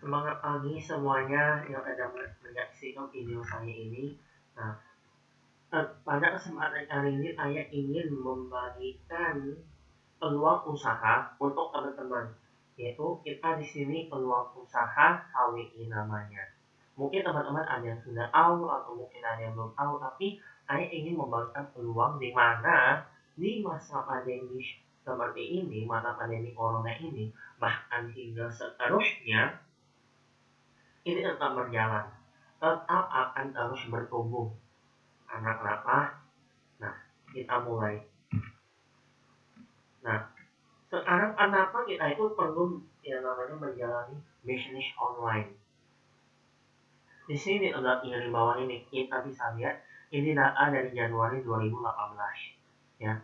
Semangat pagi semuanya yang ada menyaksikan video saya ini. Nah, pada kesempatan kali ini saya ingin membagikan peluang usaha untuk teman-teman. Yaitu kita di sini peluang usaha HWI namanya. Mungkin teman-teman ada yang sudah tahu atau mungkin ada yang belum tahu, tapi saya ingin membagikan peluang di mana di masa pandemi seperti ini, masa pandemi corona ini, bahkan hingga seterusnya, ini tetap berjalan, tetap akan terus bertumbuh. Karena kenapa? Nah, kita mulai. Nah, sekarang kenapa kita itu perlu yang namanya menjalani bisnis online? Di sini ada tinggal di bawah ini kita bisa lihat ini data dari Januari 2018. Ya,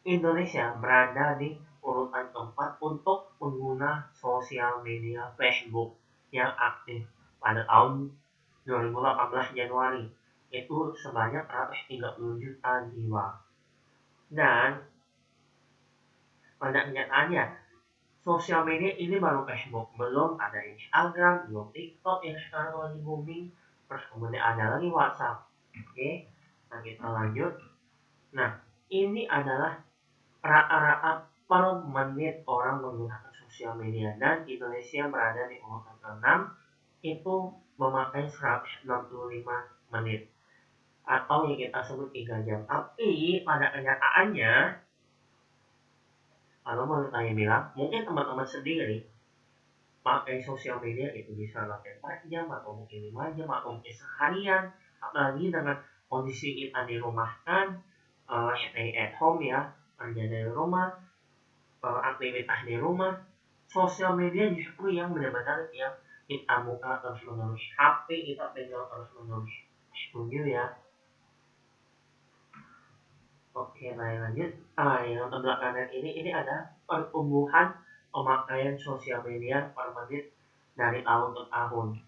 Indonesia berada di urutan keempat untuk pengguna sosial media Facebook yang aktif pada tahun 2018 Januari itu sebanyak 130 juta jiwa. Dan pada kenyataannya sosial media ini baru Facebook, belum ada Instagram, belum TikTok yang sekarang lagi booming, terus kemudian ada lagi WhatsApp. Oke, nah kita lanjut. Nah, ini adalah rata-rata per menit orang menggunakan sosial media, dan Indonesia berada di urutan ke-6 itu memakai 165 menit atau yang kita sebut 3 jam. Tapi pada kenyataannya, kalau menurut saya bilang, mungkin teman-teman sendiri pakai sosial media itu bisa pakai 4 jam atau mungkin 5 jam atau mungkin seharian, apalagi dengan kondisi kita di rumah kan, stay at home ya, kerja dari rumah, aktivitas di rumah, sosial media justru yang benar-benar yang kita buka terus menerus, HP kita pegang terus menerus. Setuju ya? Oke, baik lanjut. Yang sebelah kanan ini ada pertumbuhan pemakaian sosial media per menit dari tahun ke tahun.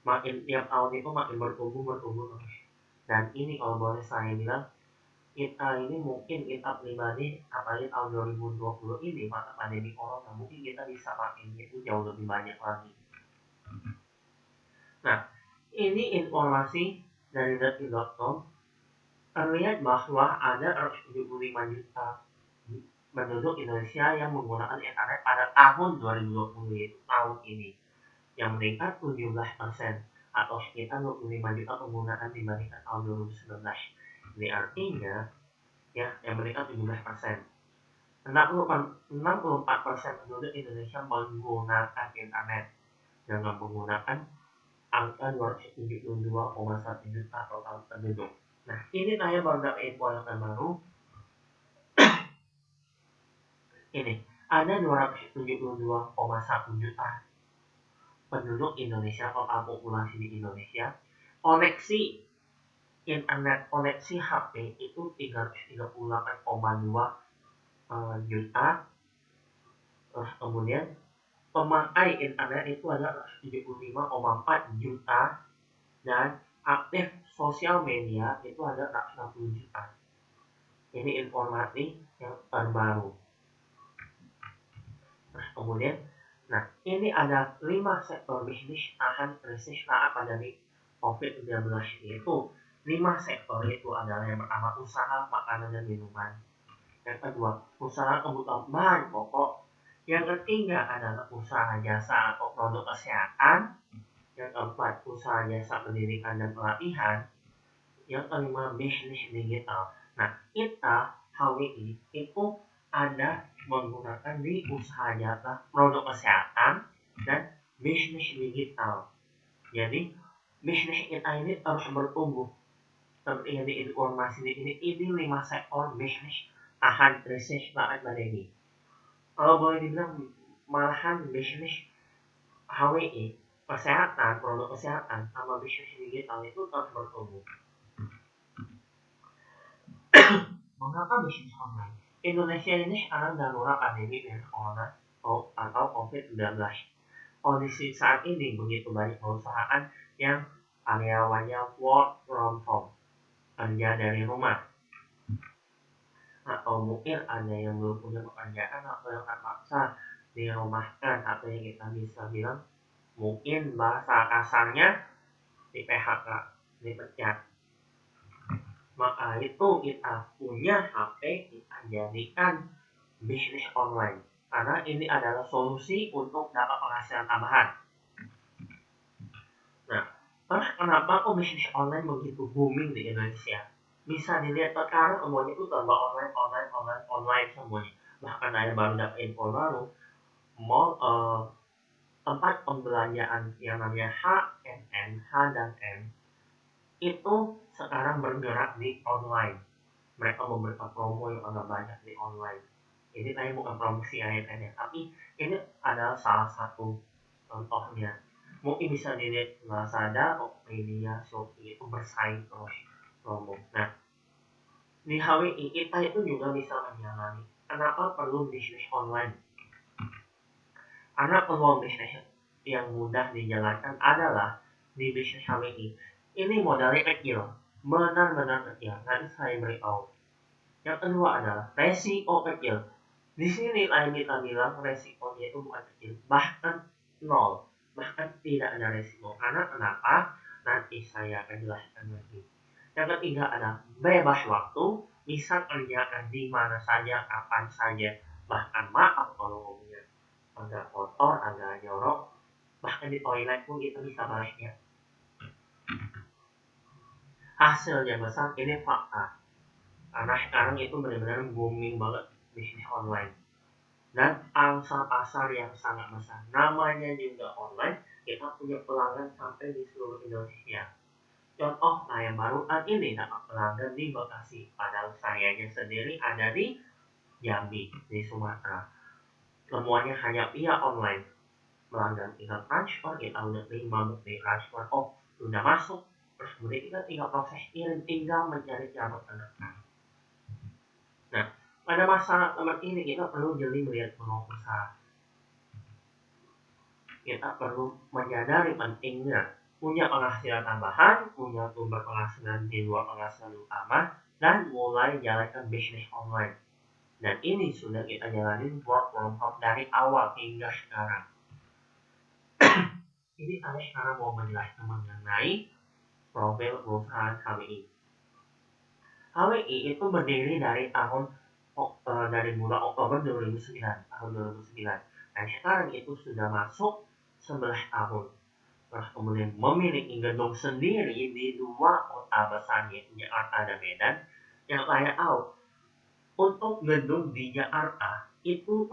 Makin tiap tahun itu makin bertumbuh terus. Dan ini kalau boleh saya bilang, kita ini mungkin kita pribadi, apalagi tahun 2020 ini masa pandemi corona, mungkin kita bisa makin itu jauh lebih banyak lagi. Nah, ini informasi dari detik.com. Terlihat bahwa ada 175 juta penduduk Indonesia yang menggunakan internet pada tahun 2020, yaitu tahun ini, yang meningkat 17% atau sekitar 25 juta penggunaan dibandingkan tahun 2019. Ini artinya ya yang meningkat 17%. 64% penduduk Indonesia menggunakan internet dengan menggunakan angka 272,1 juta total penduduk. Nah, ini saya baru dapat info yang terbaru. Ini ada 272,1 juta penduduk Indonesia, total populasi di Indonesia. Koneksi internet, koneksi HP itu 338,2 juta. Terus kemudian pemakai internet itu ada 75,4 juta, dan aktif sosial media itu ada 160 juta. Ini informasi yang terbaru. Terus kemudian, nah ini ada 5 sektor bisnis tahan krisis saat pandemi COVID-19, yaitu 5 sektor itu adalah yang pertama usaha makanan dan minuman, yang kedua usaha kebutuhan bahan pokok, yang ketiga adalah usaha jasa atau produk kesehatan, yang keempat usaha jasa pendidikan dan pelatihan, yang kelima bisnis digital. Nah, kita HWI itu ada menggunakan di usaha jasa produk kesehatan dan bisnis digital. Jadi bisnis kita ini terus bertumbuh. Seperti yang di informasi ini 5 sektor bisnis tahan krisis saat pandemi. Kalau boleh dibilang malahan bisnis HWI kesehatan, produk kesehatan sama bisnis digital itu terus bertumbuh. Mengapa bisnis online? Indonesia ini sekarang darurat pandemi virus corona atau COVID-19. Kondisi saat ini begitu banyak perusahaan yang karyawannya work from home, kerja dari rumah, atau mungkin ada yang belum punya pekerjaan atau yang terpaksa dirumahkan, atau yang kita bisa bilang Mungkin bahasa kasarnya di PHK, dipecat. Maka itu kita punya HP, kita jadikan bisnis online. Karena ini adalah solusi untuk dapat penghasilan tambahan. Nah, kenapa kok bisnis online begitu booming di Indonesia? Bisa dilihat sekarang semuanya itu serba online semuanya. Bahkan saya baru dapat info baru, mall tempat pembelanjaan yang namanya H&M, H dan M itu sekarang bergerak di online. Mereka memberikan promo yang agak banyak di online. Ini saya bukan promosi ANN ya, tapi ini adalah salah satu contohnya. Mungkin bisa dilihat Lazada, Tokopedia, Shopee itu bersaing terus promo. Nah, di HWI kita itu juga bisa menjalani. Kenapa perlu bisnis online? Karena peluang bisnis yang mudah dijalankan adalah di bisnis HWI. Ini modalnya kecil, benar-benar kecil. Nanti saya beritahu. Yang kedua adalah resiko kecil. Di sini kita bilang resikonya itu bukan kecil, bahkan nol, bahkan tidak ada resiko. Karena kenapa? Nanti saya akan jelaskan lagi. Yang ketiga adalah bebas waktu, bisa kerjakan di mana saja, kapan saja. Bahkan maaf kalau ngomongnya agak kotor, agak jorok, bahkan di toilet pun kita bisa balasnya. Hasil yang besar ini fakta. Karena sekarang itu benar-benar booming banget bisnis online. Dan angsa pasar yang sangat besar. Namanya juga online, kita punya pelanggan sampai di seluruh Indonesia. Contoh saya barusan ini dapat pelanggan di Bekasi, padahal sayanya sendiri ada di Jambi, di Sumatera. Semuanya hanya via online. Pelanggan tinggal transfer, kita udah terima bukti transfer, oh sudah masuk, terus kemudian kita tinggal proses kirim, tinggal mencari cara terdekat. Nah, pada masa teman ini kita perlu jeli melihat peluang usaha. Kita perlu menyadari pentingnya punya penghasilan tambahan, punya sumber penghasilan di luar penghasilan utama, dan mulai jalankan bisnis online. Dan ini sudah kita jalanin work from home dari awal hingga sekarang. Ini saya sekarang mau menjelaskan mengenai profil perusahaan HWI. HWI itu berdiri dari dari bulan Oktober 2009, tahun 2009. Dan sekarang itu sudah masuk 11 tahun. Terus kemudian memiliki gedung sendiri di dua kota besar yaitu Jakarta dan Medan. Yang saya tahu, untuk gedung di Jakarta itu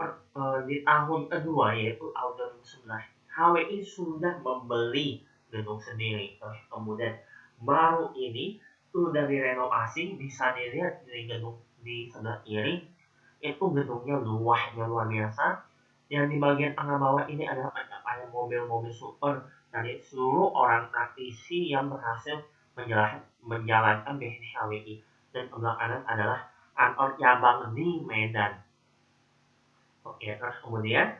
di tahun kedua yaitu tahun 2011, HWI sudah membeli gedung sendiri. Terus kemudian baru ini sudah direnovasi, bisa dilihat di gedung di sebelah kiri itu gedungnya luasnya luar biasa. Yang di bagian tengah bawah ini adalah pencapaian mobil-mobil super dari seluruh orang praktisi yang berhasil menjalankan bisnis HWI. Dan sebelah kanan adalah kantor cabang di Medan. Oke, terus kemudian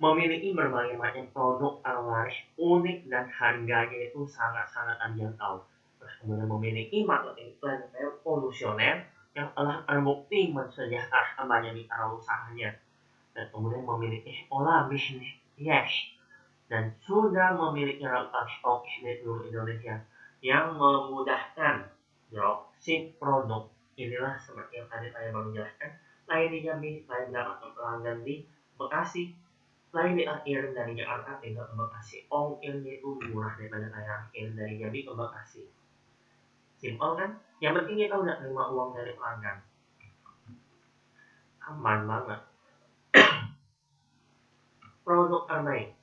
memiliki berbagai macam produk laris unik dan harganya itu sangat-sangat terjangkau. Terus kemudian memiliki marketing plan revolusioner yang telah terbukti mensejahterakan banyak mitra usahanya. Dan kemudian memiliki sekolah bisnis dan sudah memiliki ratusan stok di seluruh Indonesia yang memudahkan dropship produk. Inilah seperti yang tadi saya baru jelaskan. Lain di Jambi, lain mendapatkan pelanggan di Bekasi, lain di kirim dari Jakarta tinggal ke Bekasi. Ongkirnya itu murah daripada saya kirim dari Jambi ke Bekasi. Simpel kan? Yang penting kita udah terima uang dari pelanggan. Aman banget. Produk terbaik.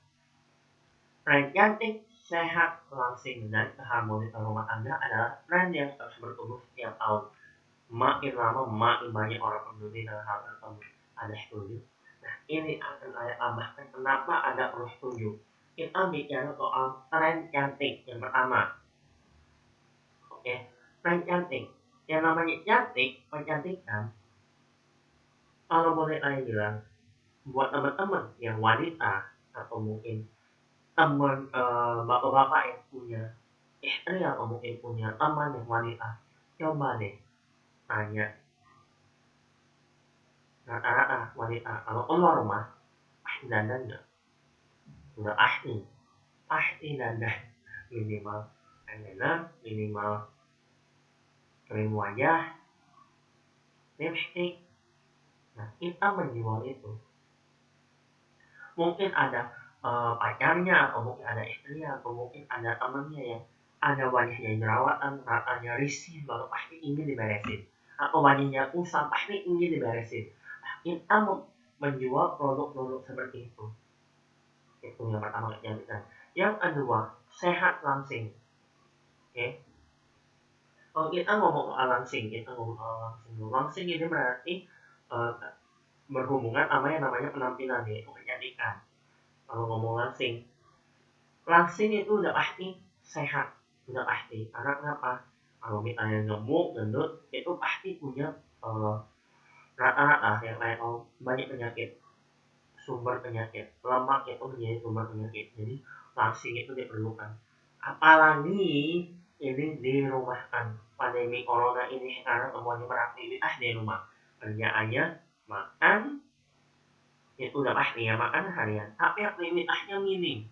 Brand cantik, sehat, langsing, dan keharmonisan rumah tangga adalah brand yang terus bertumbuh setiap tahun. Makin lama, makin banyak orang peduli dengan hal tersebut. Ada setuju? Nah, ini akan saya tambahkan kenapa ada perlu setuju. Kita bicara soal tren cantik yang pertama. Oke, tren cantik. Yang namanya cantik, kecantikan, kalau boleh saya bilang, buat teman-teman yang wanita atau mungkin teman bapak-bapak yang punya istri atau mungkin punya teman yang wanita, coba deh tanya rata-rata wanita kalau keluar rumah pasti dandan nggak? Udah pasti. pasti dandan minimal eyeliner, minimal krim wajah, lipstick. Nah, kita menjual itu. Mungkin ada pacarnya, atau mungkin ada istrinya, atau mungkin ada temannya yang ada wajahnya jerawatan, matanya risih, baru pasti ingin diberesin. Atau wajahnya kusam, pasti ingin diberesin. Nah, kita menjual produk-produk seperti itu. Itu yang pertama yang kita. Yang kedua, sehat langsing. Oke. Kalau kita ngomong soal langsing, langsing ini berarti uh, berhubungan sama yang namanya penampilan, yaitu kecantikan. Kalau ngomong langsing, langsing itu udah pasti sehat, udah pasti. Karena kenapa? Kalau misalnya gemuk, gendut, itu pasti punya rata-rata yang lain banyak penyakit, sumber penyakit. Lemak itu menjadi sumber penyakit. Jadi langsing itu diperlukan. Apalagi ini dirumahkan. Pandemi corona ini sekarang semuanya beraktivitas di rumah. Kerjaannya makan, itu udah pasti ya, makan harian. Tapi aktivitasnya minim.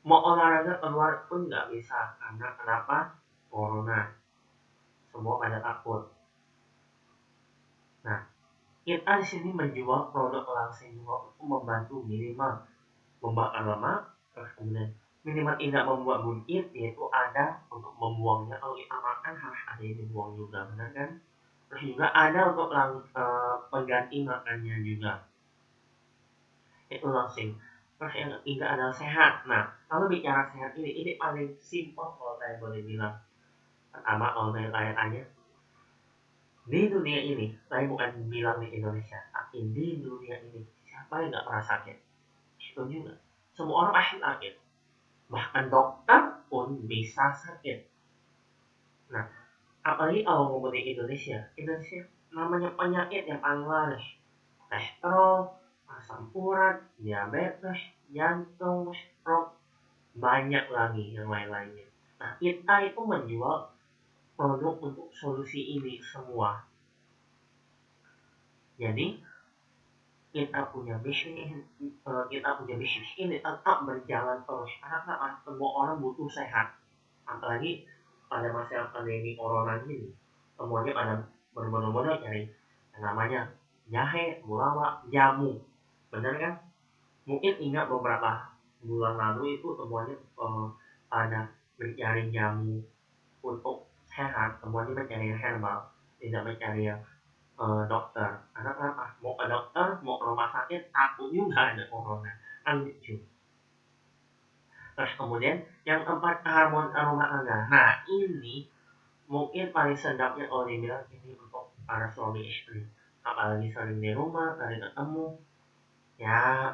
Mau olahraga keluar pun nggak bisa. Karena kenapa? Corona. Semua pada takut. Nah, kita di sini menjual produk langsing juga untuk membantu minimal membakar lemak, terus kemudian minimal tidak membuat buncit, yaitu ada untuk membuangnya. Kalau kita makan harus ada yang dibuang juga, benar kan? Terus juga ada untuk pengganti makannya juga, itu langsing. Terus yang ketiga adalah sehat. Nah, kalau bicara sehat ini paling simpel kalau saya boleh bilang. Pertama, kalau saya tanya di dunia ini, saya bukan bilang di Indonesia, tapi di dunia ini siapa yang nggak pernah sakit? Itu juga. Semua orang pasti sakit. Bahkan dokter pun bisa sakit. Nah, apalagi kalau ngomong di Indonesia namanya penyakit yang paling laris. Kolesterol, asam urat, diabetes, jantung, stroke, banyak lagi yang lain-lainnya. Nah, kita itu menjual produk untuk solusi ini semua. Jadi, kita punya bisnis ini tetap berjalan terus karena semua orang butuh sehat. Apalagi pada masa pandemi corona ini, semuanya pada berbondong-bondong cari yang namanya jahe, gulama, jamu, benar kan? Mungkin ingat beberapa bulan lalu itu semuanya pada mencari jamu untuk sehat, semuanya mencari yang herbal, tidak mencari yang dokter. Karena kenapa? Mau ke dokter, mau ke rumah sakit, takut juga ada corona, kan lucu. Terus kemudian yang keempat, harmon rumah tangga. Nah, ini mungkin paling sedapnya kalau dibilang ini untuk para suami istri, apalagi sering di rumah, sering ketemu, ya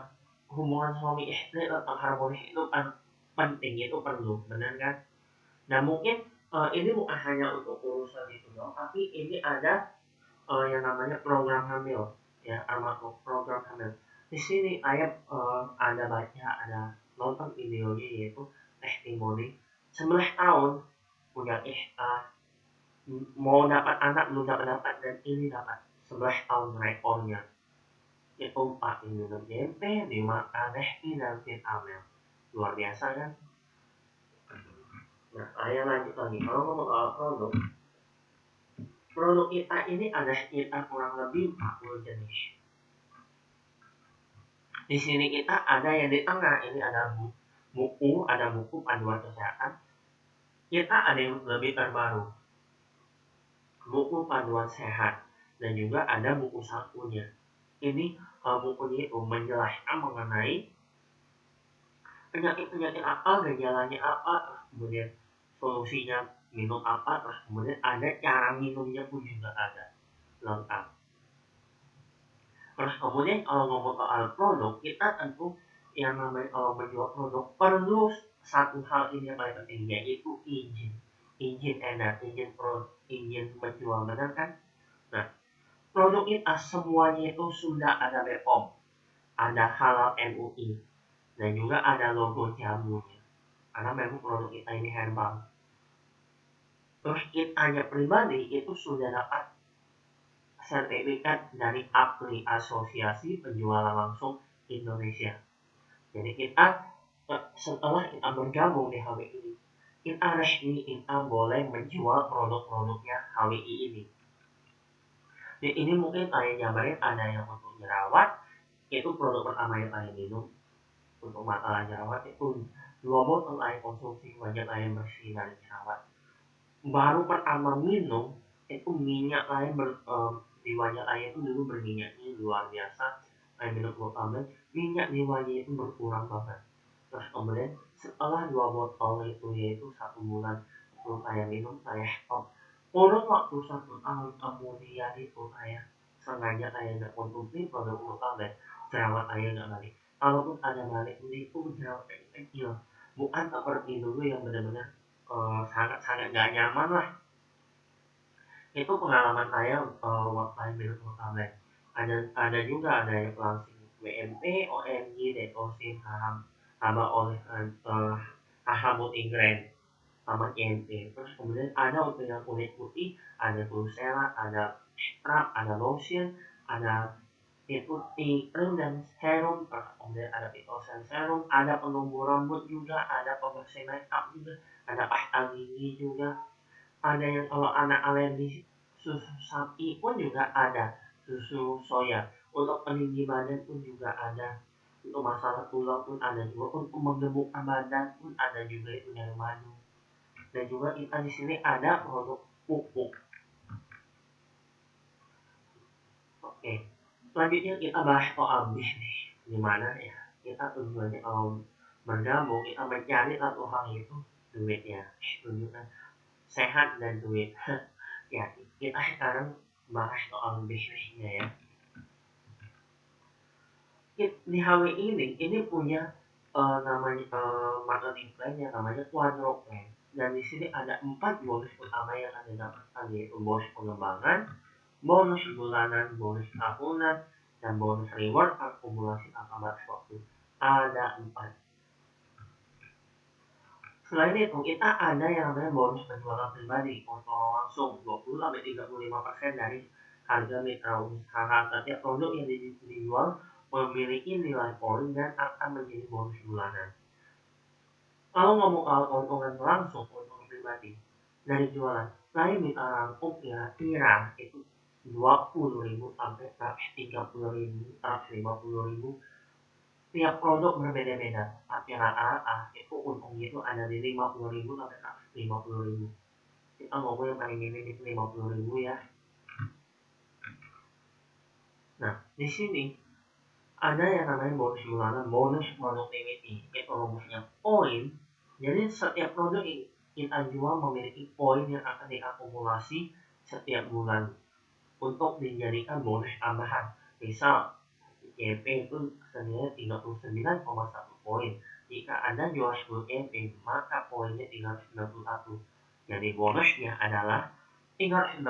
hubungan suami istri tentang harmonis itu penting, itu perlu, benar kan? Nah, mungkin ini bukan hanya untuk urusan itu dong, tapi ini ada yang namanya program hamil, ya, program hamil. Di sini saya ada baca, ada nonton videonya, yaitu testimoni 11 tahun punya mau dapat anak belum dapat, dan ini dapat 11 tahun rekornya. Itu 4 minum JP, 5 ADHD dan vitamin. Luar biasa kan? Nah, saya lanjut lagi. Kalau ngomong soal produk kita ini ada sekitar kurang lebih 40 jenis. Di sini kita ada yang di tengah, ini ada buku panduan kesehatan. Kita ada yang lebih terbaru, buku panduan sehat, dan juga ada buku sakunya. Ini bukunya itu menjelaskan mengenai penyakit-penyakit apa, gejalanya apa, kemudian solusinya minum apa, terus kemudian ada cara minumnya pun juga ada lengkap. Terus kemudian kalau ngomong soal produk, kita tentu yang namanya kalau menjual produk perlu satu hal ini yang paling penting, yaitu izin edar, izin menjual, benar kan? Nah, produk kita semuanya itu sudah ada BPOM, ada halal MUI, dan juga ada logo jamunya, karena memang produk kita ini herbal. Terus kitanya pribadi itu sudah dapat sertifikat dari APLI, Asosiasi Penjualan Langsung Indonesia. Jadi kita setelah kita bergabung di HWI ini, kita resmi kita boleh menjual produk-produknya HWI ini. Jadi ini mungkin saya jabarin, ada yang untuk jerawat, itu produk pertama yang saya minum untuk masalah jerawat itu 2 botol air konsumsi wajib air bersih dari jerawat. Baru pertama minum itu minyak air di wajah air itu dulu berminyaknya luar biasa. Air minum tablet, minyak di wajah itu berkurang banget. Terus kemudian setelah 2 botol itu, yaitu 1 bulan itu saya minum, saya stop. Kurun waktu 1 tahun kemudian itu saya sengaja saya nggak konsumsi produk tablet, jerawat saya nggak balik. Kalaupun ada balik itu jerawat kecil, bukan seperti dulu yang benar-benar sangat-sangat nggak nyaman lah. Itu pengalaman saya waktu saya minum tablet. Ada juga ada yang langsung WMP, OMG, Detoxin, tambah oleh Ahamut Ingren sama GMP. Terus kemudian ada untuk yang kulit putih, ada Glucella, ada scrub, ada lotion, ada itu krim dan serum. Terus kemudian ada pitosan serum, ada penumbuh rambut juga, ada pembersih makeup juga, ada pasta gigi juga. Ada yang kalau anak alergi susu sapi pun juga ada, susu soya. Untuk peninggi badan pun juga ada, untuk masalah tulang pun ada juga, untuk menggemukkan badan pun ada juga itu dari madu. Dan juga kita di sini ada produk pupuk. Oke, selanjutnya kita bahas soal bisnis. Gimana ya kita tujuannya kalau bergabung, kita mencari satu hal itu duitnya, tunjukkan sehat dan duit. Ya, kita sekarang bahas soal bisnisnya ya. Di HWI ini punya namanya marketing plan yang namanya Quadro Plan. Dan di sini ada 4 bonus utama yang Anda dapatkan, yaitu bonus pengembangan, bonus bulanan, bonus tahunan, dan bonus reward akumulasi angka batas waktu. Ada 4. Selain itu, kita ada yang namanya bonus penjualan pribadi, kontrol langsung 20-35% dari harga mitra usaha. Setiap produk yang dijual memiliki nilai poin dan akan menjadi bonus bulanan. Kalau ngomong soal keuntungan langsung, keuntungan pribadi dari jualan, saya bisa rangkum kira-kira itu 20.000 sampai 130.000, 150.000. Tiap produk berbeda-beda, tapi rata-rata itu untungnya itu ada di 50.000 sampai 150.000. Kita ngomong yang paling minim itu 50.000 ya. Nah, di sini ada yang namanya bonus bulanan, bonus productivity. Itu rumusnya poin. Jadi setiap produk kita jual memiliki poin yang akan diakumulasi setiap bulan untuk dijadikan bonus tambahan. Misal GP itu senilai 39,1 poin. Jika Anda jual 10 GP, maka poinnya 391. Jadi bonusnya adalah 391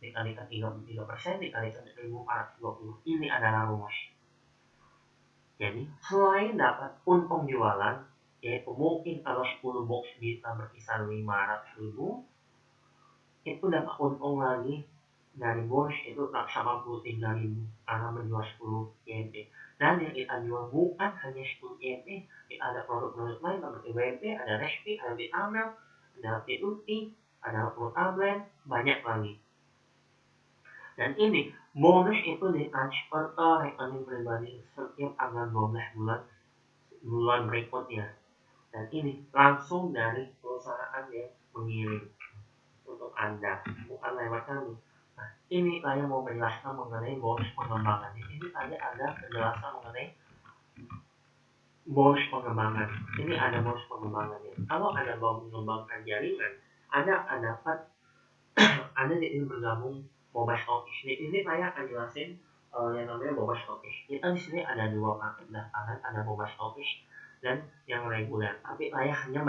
dikalikan 33% dikalikan 1.420. Ini adalah rumus. Jadi selain dapat untung jualan, yaitu mungkin kalau 10 box bisa berkisar 500.000, itu dapat untung lagi dari bonus itu 183.000 karena menjual 10 YMP. Dan yang kita jual bukan hanya 10 YMP, kita ada produk-produk lain seperti WMP, ada Respi, ada Vitamel, ada TUT, ada Protablen, banyak lagi. Dan ini bonus itu ditransfer ke rekening pribadi setiap tanggal 12 bulan berikutnya. Dan ini langsung dari perusahaan yang mengirim untuk Anda, bukan lewat kami. Nah, ini saya mau menjelaskan mengenai bonus pengembangan. Di sini saya ada penjelasan mengenai bonus pengembangan. Ini ada bonus pengembangannya. Kalau Anda mau mengembangkan jaringan, Anda akan dapat Anda ingin bergabung mobile office. Di sini saya akan jelasin yang namanya mobile office. Kita di sini ada 2 paket pendaftaran, ada mobile office dan yang reguler. Tapi saya hanya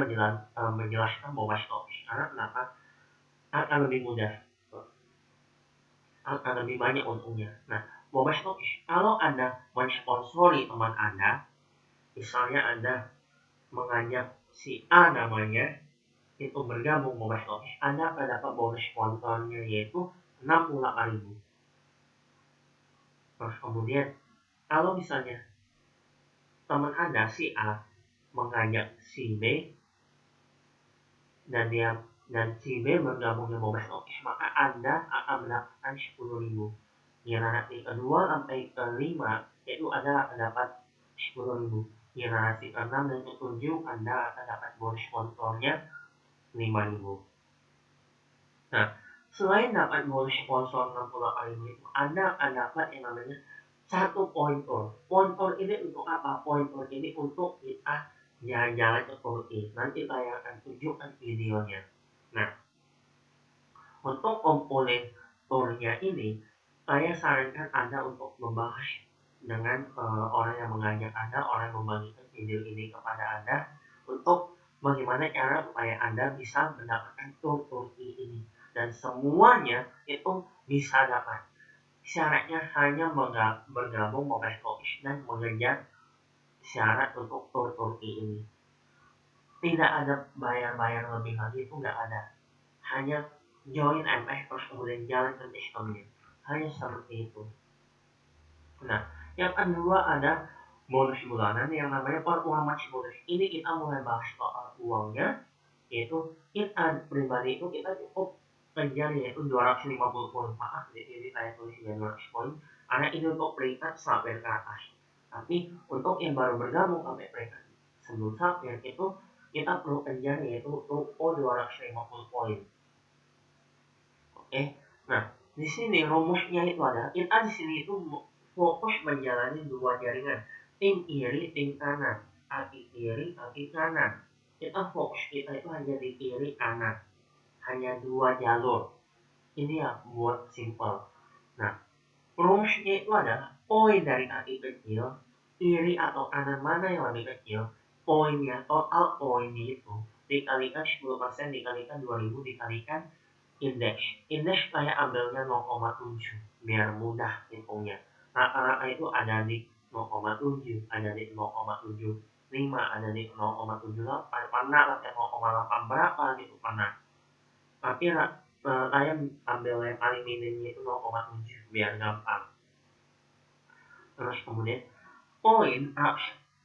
menjelaskan mobile office karena kenapa? Akan lebih mudah, akan lebih banyak untungnya. Nah, mobile office, kalau Anda mensponsori teman Anda, misalnya Anda mengajak si A namanya itu bergabung mobile office, Anda akan dapat bonus sponsornya yaitu 68.000. Terus kemudian kalau misalnya teman Anda si A mengajak si B dan si B bergabung di Mobile Office, maka Anda akan mendapatkan 10.000. Generasi kedua sampai kelima itu Anda akan dapat 10.000. Generasi ke-6 dan ke-7 Anda akan dapat bonus sponsornya 5.000. Nah, selain dapat bonus sponsor 68.000 itu, Anda akan dapat yang namanya 1 pointer. Pointer ini untuk apa? Pointer ini untuk kita jalan-jalan ke Turki. Nanti saya akan tunjukkan videonya. Nah, untuk komponen turnya ini, saya sarankan Anda untuk membahas dengan orang yang mengajak Anda, orang yang membagikan video ini kepada Anda, untuk bagaimana cara supaya Anda bisa mendapatkan tur Turki ini. Dan semuanya itu bisa dapat. Syaratnya hanya bergabung Mobile Office dan mengejar syarat untuk tur Turki ini. Tidak ada bayar-bayar lebih lagi, itu nggak ada. Hanya join MS terus kemudian jalan ke sistemnya. Hanya seperti itu. Nah, yang kedua ada bonus bulanan yang namanya performance bonus. Ini kita mulai bahas soal uangnya, yaitu kita pribadi itu kita cukup kejar yaitu 250 poin. Maaf, jadi saya tulis 200 poin karena ini untuk peringkat sampai ke atas. Tapi untuk yang baru bergabung sampai peringkat sebelum sampai itu kita perlu kejar yaitu untuk 250 poin. Oke, nah di sini rumusnya itu ada kita di sini itu fokus menjalani dua jaringan, tim kiri, tim kanan, kaki kiri, kaki kanan. Kita fokus kita itu hanya di kiri kanan, hanya dua jalur. Ini ya buat simple. Nah, rumusnya itu adalah poin dari kaki kecil, kiri atau kanan mana yang lebih kecil, poinnya total poinnya itu dikalikan 10% dikalikan 2000 dikalikan indeks saya ambilnya 0,7 biar mudah hitungnya. Rata-rata itu ada di 0,7, ada di 0,75, ada di 0,78, pernah sampai 0,8 berapa gitu pernah. Tapi saya ambil yang paling minimnya itu 0,7 biar gampang. Terus kemudian poin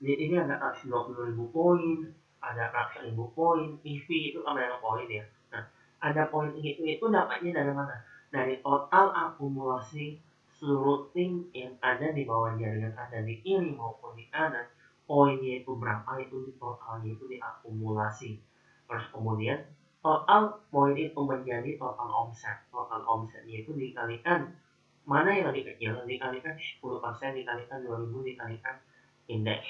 ini ada 120.000 poin, ada 100.000 poin, EV itu ada poin ya. Nah, ada poin itu dapatnya dari mana? Dari total akumulasi seluruh tim yang ada di bawah jaringan Anda di kiri maupun di kanan. Poinnya itu berapa itu di totalnya itu diakumulasi. Terus kemudian total poin itu menjadi total omset. Total omsetnya itu dikalikan mana yang lebih kecil dikalikan 10% dikalikan 2000 dikalikan indeks.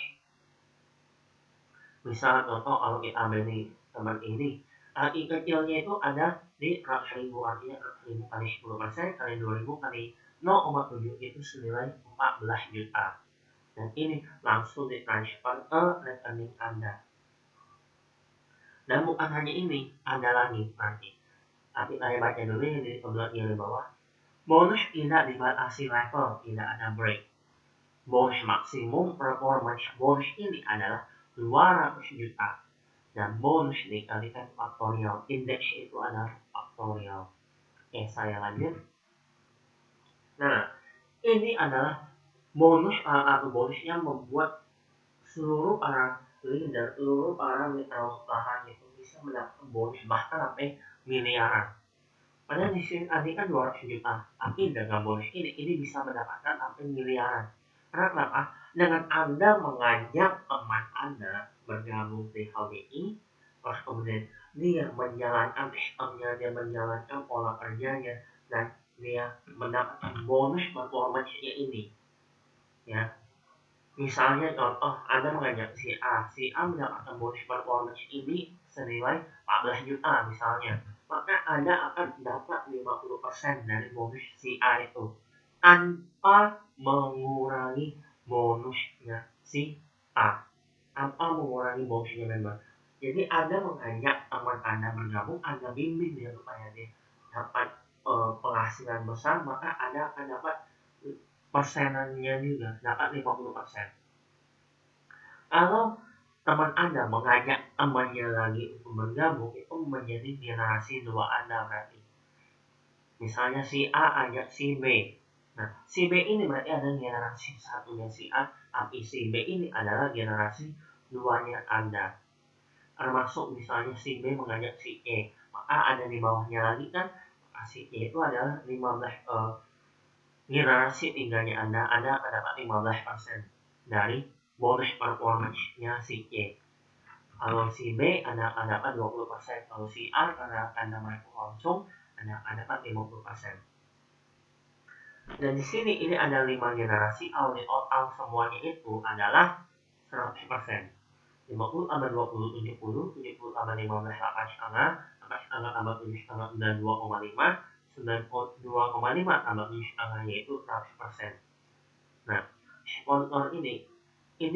Misal contoh kalau kita ambil nih teman ini, kaki kecilnya itu ada di 100.000, artinya 100.000 kali 10% kali 2000 kali 0,7 itu senilai 14 juta. Dan ini langsung ditransfer ke rekening Anda. Dan bukan hanya ini, ada lagi nanti. Tapi saya baca dulu yang di sebelah kiri bawah. Bonus tidak dibatasi level, tidak ada break. Bonus maksimum performance bonus ini adalah 200 juta. Dan bonus dikalikan faktorial. Indeks itu adalah faktorial. Oke, saya lanjut. Nah, ini adalah bonus atau bonus yang membuat seluruh para leader, seluruh para mitra usaha itu bisa mendapatkan bonus bahkan sampai miliaran. Padahal di sini tadi kan 200 juta, tapi dengan bonus ini bisa mendapatkan sampai miliaran. Karena kenapa? Dengan Anda mengajak teman Anda bergabung di HWI, terus kemudian dia menjalankan sistemnya, dia menjalankan pola kerjanya, dan dia mendapatkan bonus performance-nya ini. Ya, misalnya contoh Anda mengajak si A mendapatkan bonus performance ini senilai 14 juta misalnya. Maka Anda akan dapat 50% dari bonus si A itu tanpa mengurangi bonusnya si A, tanpa mengurangi bonusnya member. Jadi Anda mengajak teman Anda bergabung, Anda bimbing dia supaya dia dapat penghasilan besar, maka Anda akan dapat persenannya juga, dapat 50%. Kalau teman Anda mengajak temannya lagi untuk bergabung, itu menjadi generasi dua Anda berarti. Misalnya si A ajak si B. Nah, si B ini berarti ada generasi satunya si A, tapi si B ini adalah generasi duanya Anda. Termasuk misalnya si B mengajak si E, maka ada di bawahnya lagi kan, si E itu adalah 15 generasi tinggalnya Anda akan dapat 15% dari bonus performance-nya si E. Kalau si B Anda akan dapat 20%, kalau si A Anda akan dapat langsung Anda akan dapat 50%. Dan di sini ini ada 5 generasi, total semuanya itu adalah 100%. 50 tambah 20, 70, 70 tambah 15, 8,5, 8,5 tambah 7,5, 92,5, 92,5 tambah 7,5 yaitu 100%. Nah, sponsor ini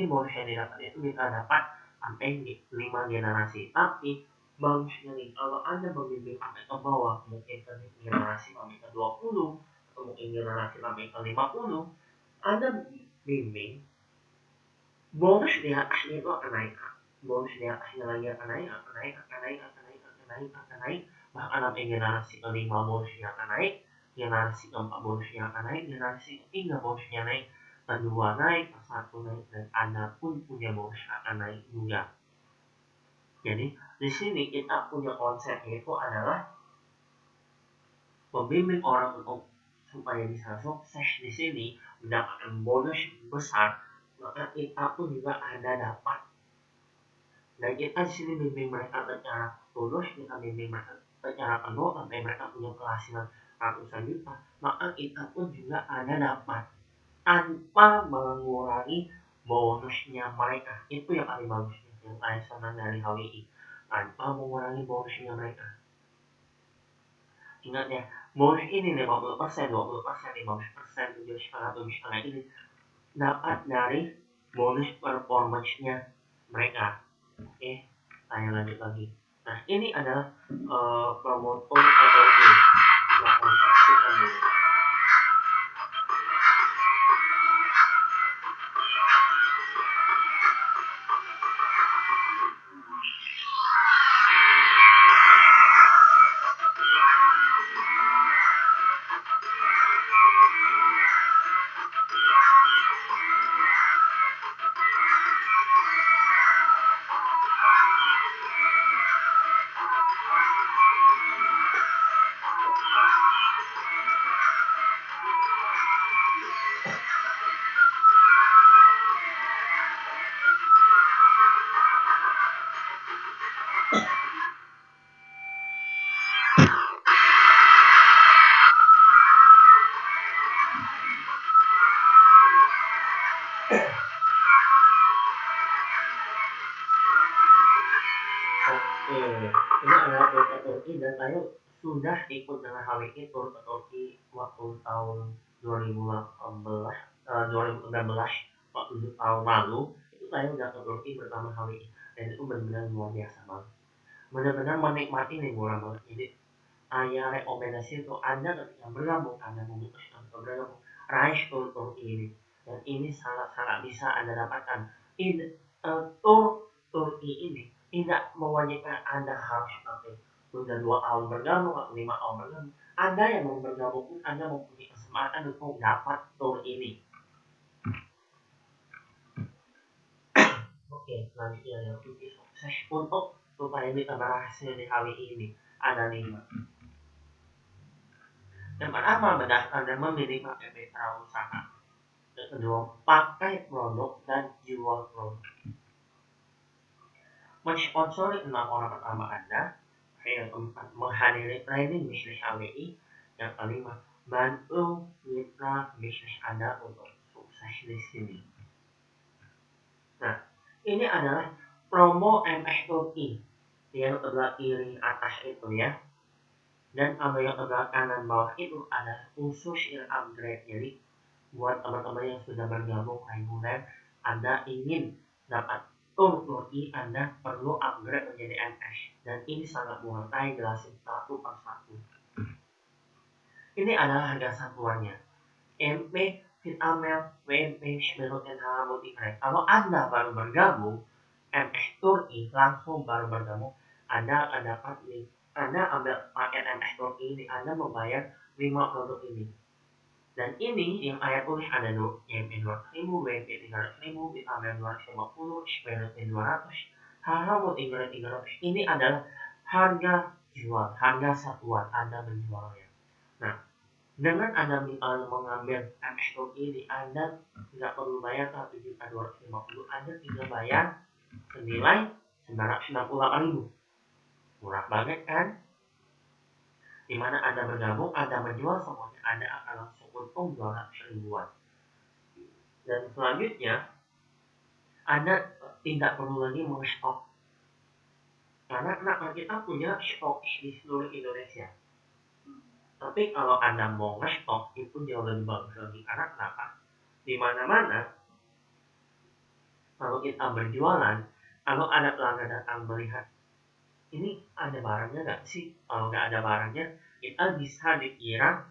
bonus yang didapat itu bisa dapat sampai 5 generasi. Tapi bagusnya nih, kalau Anda membimbing sampai ke bawah, mungkin ke generasi sampai ke 20, atau mungkin generasi sampai ke 50, Anda bimbing, bonus di atasnya itu akan naik. Bonus di atasnya lagi akan naik. Bahkan sampai generasi kelima bonusnya akan naik, generasi keempat bonusnya akan naik, generasi ketiga bonusnya naik, kedua naik, satu naik, dan Anda pun punya bonus akan naik juga. Jadi di sini kita punya konsep yaitu adalah membimbing orang untuk supaya bisa sukses di sini mendapatkan bonus besar, maka kita pun juga ada dapat. Dan kita di sini bimbing mereka secara tulus, kita bimbing mereka secara penuh sampai mereka punya penghasilan ratusan juta, maka kita pun juga ada dapat tanpa mengurangi bonusnya mereka. Itu yang paling bagusnya, yang paling senang dari HWI, tanpa mengurangi bonusnya mereka. Ingat ya, bonus ini 50%, 20%, 15%, 7,5 ini dapat dari bonus performance-nya mereka. Oke, saya lanjut lagi. Nah, ini adalah promotor atau yang saksikan dulu. Ini adalah tur ke Turki dan saya sudah ikut dengan HWI tur ke Turki waktu tahun 2018, 2019, waktu tahun lalu itu saya udah ke Turki bersama HWI dan itu benar-benar luar biasa banget, benar-benar menikmati liburan banget. Jadi saya rekomendasi untuk Anda ketika bergabung, Anda memutuskan untuk bergabung, raih tur ini, dan ini sangat-sangat bisa Anda dapatkan. Tur Turki ini tidak mewajibkan Anda harus pakai sudah 2 tahun bergabung atau 5 tahun bergabung. Anda yang mau bergabung pun Anda mempunyai kesempatan untuk dapat tur ini. Oke, selanjutnya yang kunci sukses untuk supaya bisa berhasil di HWI ini ada 5. Yang pertama, mendaftar dan memilih pakai mitra usaha. Yang kedua, pakai produk dan jual produk. Mensponsori 6 orang pertama Anda. Yang keempat, menghadiri training bisnis HWI. Yang kelima, bantu mitra bisnis Anda untuk sukses di sini. Nah, ini adalah promo MS Turki yang sebelah kiri atas itu ya. Dan kalau yang sebelah kanan bawah itu ada khusus yang upgrade. Jadi buat teman-teman yang sudah bergabung reguler, Anda ingin dapat tur Turki, Anda perlu upgrade menjadi MS. Dan ini sangat murah, saya jelasin satu per satu. Ini adalah harga satuannya. MP, Vitamel, WMP, Schmerut, NH, Multigrade. Kalau Anda baru bergabung, MS Turki langsung baru bergabung, Anda akan dapat nih. Anda ambil paket MS Turki ini, Anda membayar 5 produk ini. Dan ini yang ayat tulis ada YMP 200.000, WMP 300.000, Amel 250, Spirit 200, Hahamu 300. Ini adalah harga jual, harga satuan Anda menjualnya. Nah, dengan Anda mengambil MS ini, Anda tidak perlu bayar 1.250.000, Anda tinggal bayar senilai 968.000. Murah banget kan? Dimana Anda bergabung, Anda menjual semuanya, Anda akan langsung untung 200 ribuan. Dan selanjutnya, Anda tidak perlu lagi mengestok. Karena kenapa? Kita punya stok di seluruh Indonesia. Tapi kalau Anda mau ngestok, itu jauh lebih bagus lagi. Karena kenapa? Di mana-mana, kalau kita berjualan, kalau ada pelanggan datang melihat, ini ada barangnya nggak sih? Kalau nggak ada barangnya, kita bisa dikira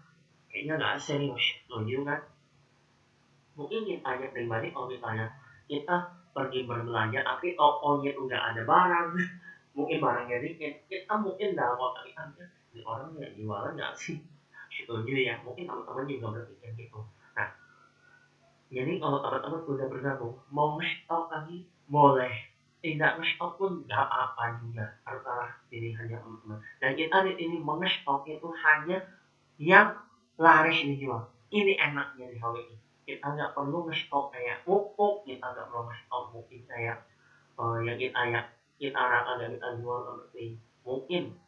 kayaknya nggak serius, setuju kan? Mungkin kita aja pribadi kalau misalnya kita pergi berbelanja tapi tokonya udah ada barang, mungkin barangnya dikit, kita mungkin dalam otak kita ini orang nggak jualan nggak sih? Setuju ya? Mungkin teman-teman juga berpikir gitu. Nah, jadi kalau teman-teman udah bergabung, mau nge-stop lagi boleh, tidak nge-stop pun nggak apa-apa juga, terserah pilihannya teman-teman. Dan kita di sini nge-stop itu hanya yang laris dijual. Ini enaknya di hal ini. Kita nggak perlu nge-stop kayak pupuk, kita nggak perlu nge-stop mungkin kayak yang kita rata dan kita jual seperti mungkin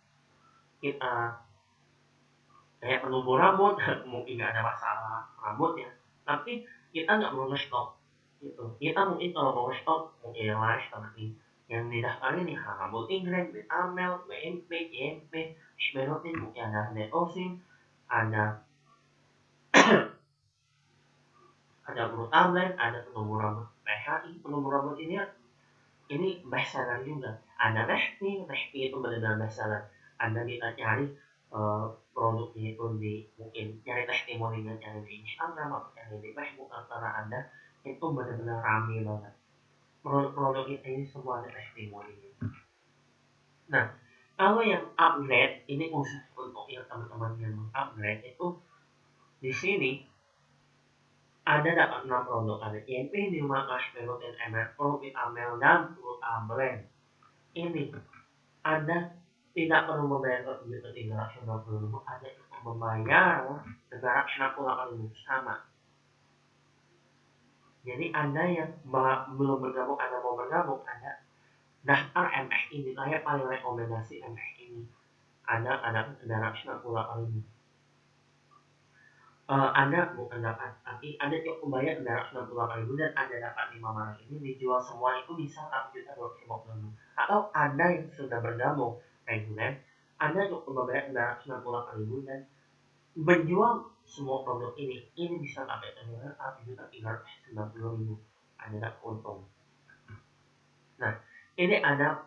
kita kayak penumbuh rambut, mungkin nggak ada masalah rambutnya, tapi kita nggak perlu nge-stop gitu. Kita mungkin kalau mau nge-stop mungkin yang lain seperti yang didaftarin nih rambut Inggris, Amel, WMP, JMP, Smerotin, mungkin ada Netosin, ada guru tablet, ada penumbuh rambut PHI. Penumbuh rambut ini best seller juga. Ada Respi itu benar-benar best seller. Anda bisa cari produknya itu di mungkin cari testimoninya, cari di Instagram atau cari di Facebook, antara Anda itu benar-benar rame banget. Produk ini semua ada testimoninya. Nah, kalau yang upgrade ini khusus untuk yang teman-teman yang upgrade itu di sini ada dapat 6 produk, ada YMP, Numa, Marshmallow, dan ML Pro, Amel, dan Fruta Blend. Ini Anda tidak perlu membayar 390.000, Anda cukup membayar 368.000 sama. Jadi Anda yang belum bergabung, Anda mau bergabung, Anda daftar MX ini. Saya paling rekomendasi MX ini. Anda ada 368.000. Anda bukan dapat, tapi Anda cukup membayar 368.000 dan Anda dapat 5 barang ini dijual semua itu bisa 1.250.000. Atau Anda yang sudah bergabung reguler, Anda cukup membayar 368.000 dan menjual semua produk ini bisa sampai senilai 1.390.000. Anda dapat untung. Nah, ini ada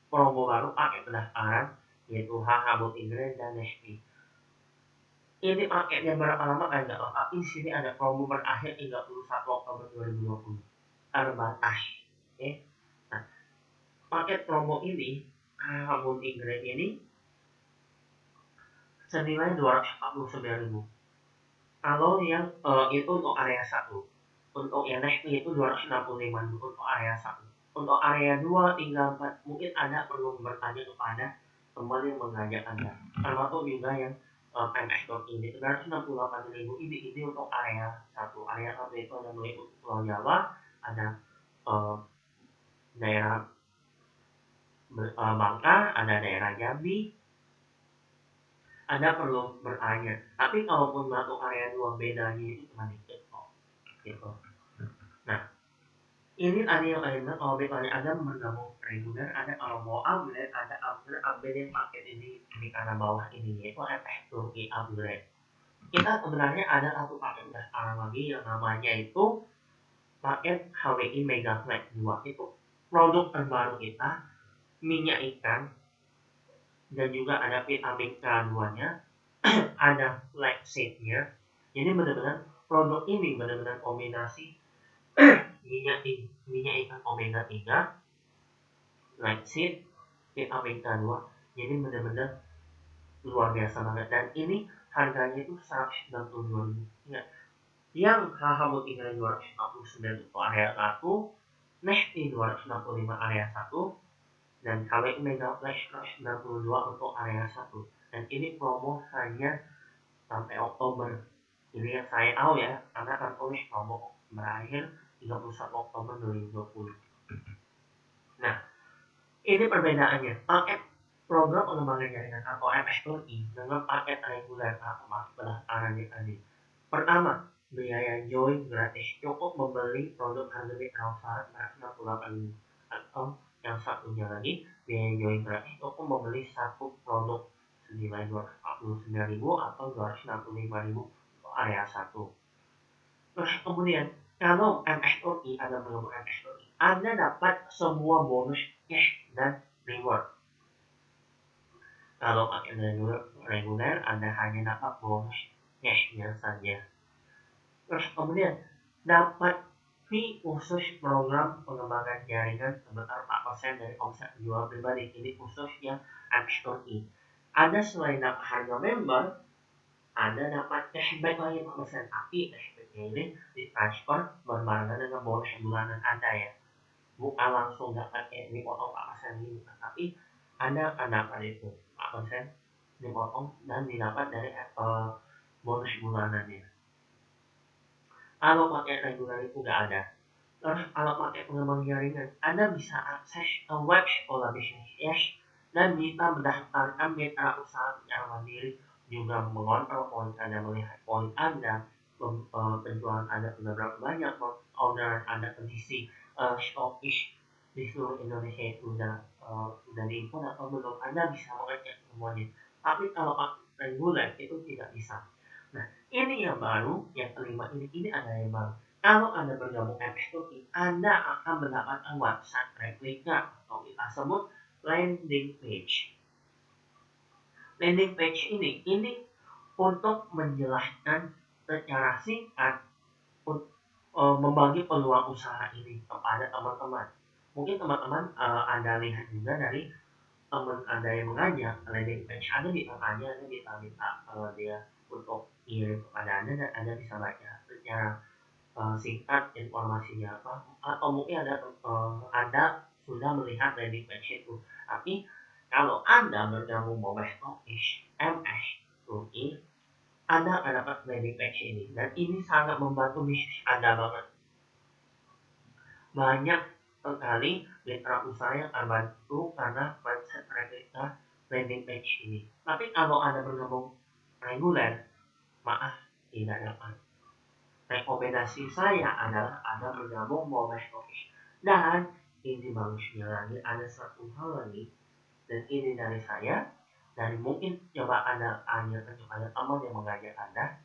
promo baru pakai pendaftaran yaitu HH Inggris dan Nespi. Ini paketnya berapa lama kan nggak tahu, tapi di sini ada promo berakhir 31 Oktober 2020 terbatas. Oke. Nah, paket promo ini Habun Inggris ini senilai 249.000. Kalau yang itu untuk area 1, untuk yang next itu 265.000 untuk area 1. Untuk area 2, 3, 4 mungkin Anda perlu bertanya kepada teman yang mengajak Anda, termasuk juga yang PMS ini 968.000 ini untuk area 1. Area 1 itu ada meliputi Pulau Jawa, ada daerah Bangka, ada daerah Jambi. Anda perlu bertanya. Tapi kalaupun masuk area 2 bedanya itu cuma dikit kok. Gitu. Nah, ini ada yang lainnya. Kalau misalnya Anda bergabung reguler, ada kalau mau upgrade, ada upgrade paket ini di kanan bawah ini yaitu FX Turki upgrade. Kita sebenarnya ada satu paket sekarang lagi yang namanya itu paket HWI Mega Flex 2. Itu produk terbaru kita, minyak ikan, dan juga ada vitamin K2-nya, ada flaxseed-nya. Jadi benar-benar produk ini benar-benar kombinasi minyak ikan omega 3, flaxseed, vitamin K2. Jadi benar-benar luar biasa banget. Dan ini harganya itu 192.000. Ingat, yang HH tinggal 249 untuk area 1, NEHTI 265 area 1, dan KWI Mega Flash 192 untuk area 1. Dan ini promo hanya sampai Oktober. Ini yang saya tahu ya, karena akan tulis promo berakhir 31 Oktober 2020. Nah, ini perbedaannya. Paket program pengembangan jaringan atau MSTI dengan paket reguler atau pendaftaran tadi. Pertama, biaya join gratis, cukup membeli produk harga perusahaan 168.000, atau yang satunya lagi biaya join gratis cukup membeli satu produk senilai 249.000 atau 265.000 untuk area 1. Terus kemudian kalau MSOI, Anda menggabung MSOI, Anda dapat semua bonus cash dan reward. Kalau pakai reguler Anda hanya dapat bonus cashnya saja. Terus kemudian dapat fee khusus program pengembangan jaringan sebesar 4% dari omset penjual pribadi. Ini khusus yang MSOI. Anda selain dapat harga member, Anda dapat cashback lagi 4%, tapi cashbacknya ini ditransfer berbarengan dengan bonus bulanan Anda ya. Bukan langsung dapat dipotong 4% ini, tapi Anda akan dapat itu 4% dipotong dan didapat dari bonus bulanannya. Kalau pakai reguler itu nggak ada. Terus kalau pakai pengembang jaringan, Anda bisa akses ke web sekolah bisnis yes, dan bisa mendaftarkan mitra usaha secara mandiri, juga mengontrol poin Anda, melihat poin Anda, penjualan Anda sudah berapa banyak, orderan Anda kondisi stokis di seluruh Indonesia itu sudah diimpun atau belum. Anda bisa mengecek semuanya. Tapi kalau pakai reguler itu tidak bisa. Nah, ini yang baru, yang kelima ini ada yang baru. Kalau Anda bergabung MSTI, Anda akan mendapatkan website replika atau kita sebut landing page. Landing page ini untuk menjelaskan secara singkat membagi peluang usaha ini kepada teman-teman. Mungkin teman-teman Anda lihat juga dari teman Anda yang mengajak landing page, Anda bisa tanya, Anda bisa minta dia untuk kirim kepada Anda dan Anda bisa baca secara singkat informasinya apa, atau mungkin Anda sudah melihat landing page itu. Tapi kalau Anda bergabung Mobile Office MS UI, Anda akan dapat landing page ini, dan ini sangat membantu bisnis Anda banget. Banyak sekali mitra usaha yang terbantu karena website replika landing page ini. Tapi kalau Anda bergabung reguler, maaf, tidak dapat. Rekomendasi saya adalah Anda bergabung Mobile Office. Dan ini bagusnya lagi, ada satu hal lagi, dan ini dari saya, dan mungkin coba Anda tanyakan kepada teman yang mengajak Anda,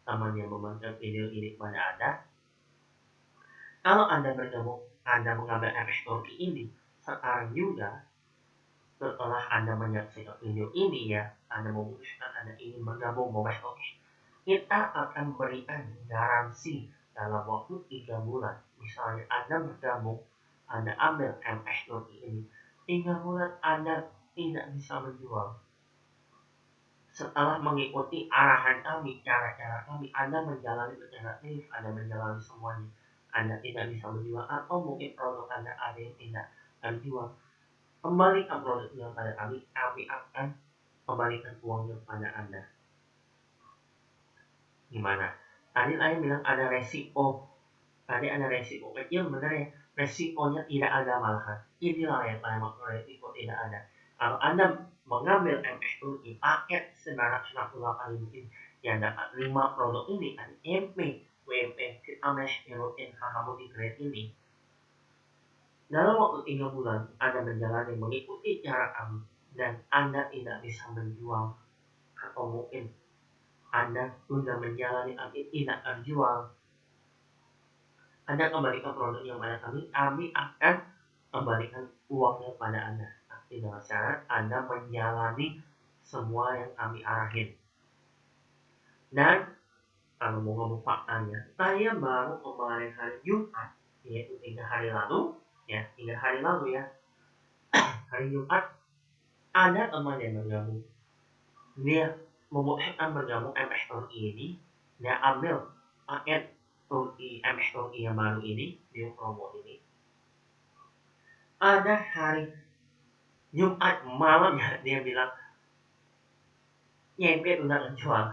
teman yang membagikan video ini kepada Anda. Kalau Anda bergabung, Anda mengambil MSTI ini, sekarang juga setelah Anda menyaksikan video ini ya, Anda memutuskan Anda ingin bergabung Mobile Office, kita akan berikan garansi dalam waktu 3 bulan. Misalnya Anda bergabung, Anda ambil MSTI ini, 3 bulan Anda tidak bisa menjual. Setelah mengikuti arahan kami, cara-cara kami, Anda menjalani secara aktif, Anda menjalani semuanya, Anda tidak bisa menjual, atau mungkin produk Anda ada yang tidak terjual, kembalikan produknya pada kami akan kembalikan uangnya kepada Anda. Gimana? Tadi saya bilang ada resiko. Tadi ada resiko kecil, benar ya? Resikonya tidak ada malahan. Inilah yang saya maksud resiko tidak ada. Kalau Anda mengambil MSUI paket 998 ini, yang dapat 5 produk ini, ada MP, WMP, Vitamesh, Erotin, HH Grade ini, dalam waktu 3 bulan, Anda menjalani mengikuti cara kami, dan Anda tidak bisa menjual, atau mungkin Anda sudah menjalani tapi tidak terjual, Anda kembalikan produknya pada kami akan kembalikan uangnya pada Anda. Tapi dengan syarat Anda menjalani semua yang kami arahin. Dan kalau mau ngomong faktanya, saya baru kemarin hari Jumat, yaitu 3 hari lalu ya, hari Jumat, ada teman yang bergabung. Dia memutuskan bergabung MSTI ini, dia ambil AN Turki, MS Turki yang baru ini, new promo ini, ada hari Jumat malam ya dia bilang nyempet udah ngejual.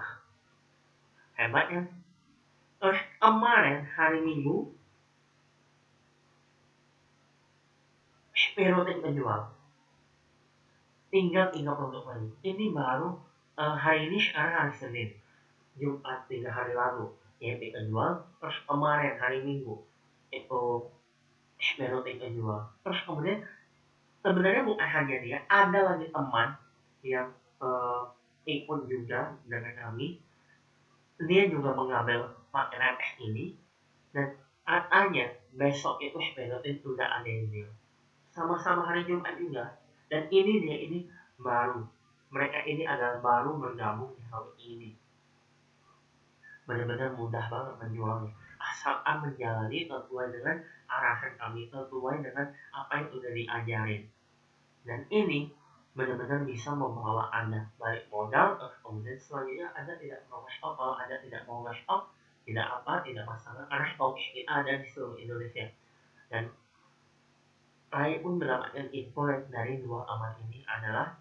Hebat kan? Terus kemarin hari Minggu Sperotek menjual. Tinggal 3 produk lagi. Ini baru hari ini sekarang hari Senin. Jumat 3 hari lalu nyempet menjual. Terus kemarin hari Minggu itu Sperotek menjual. Terus kemudian sebenarnya bukan hanya dia, ada lagi teman yang ikut juga dengan kami. Dia juga mengambil paket MS ini dan katanya besok itu Sperotek sudah ada yang deal. Sama-sama hari Jumat juga. Dan ini baru. Mereka ini adalah baru bergabung di hari ini. Benar-benar mudah banget menjualnya. Asalkan menjalani sesuai dengan arahan kami, sesuai dengan apa yang sudah diajarin. Dan ini benar-benar bisa membawa Anda balik modal, terus kemudian selanjutnya Anda tidak mau stop. Kalau Anda tidak mau stop, tidak masalah, karena stok kita ada di seluruh Indonesia. Dan saya pun mendapatkan info dari dua aman ini adalah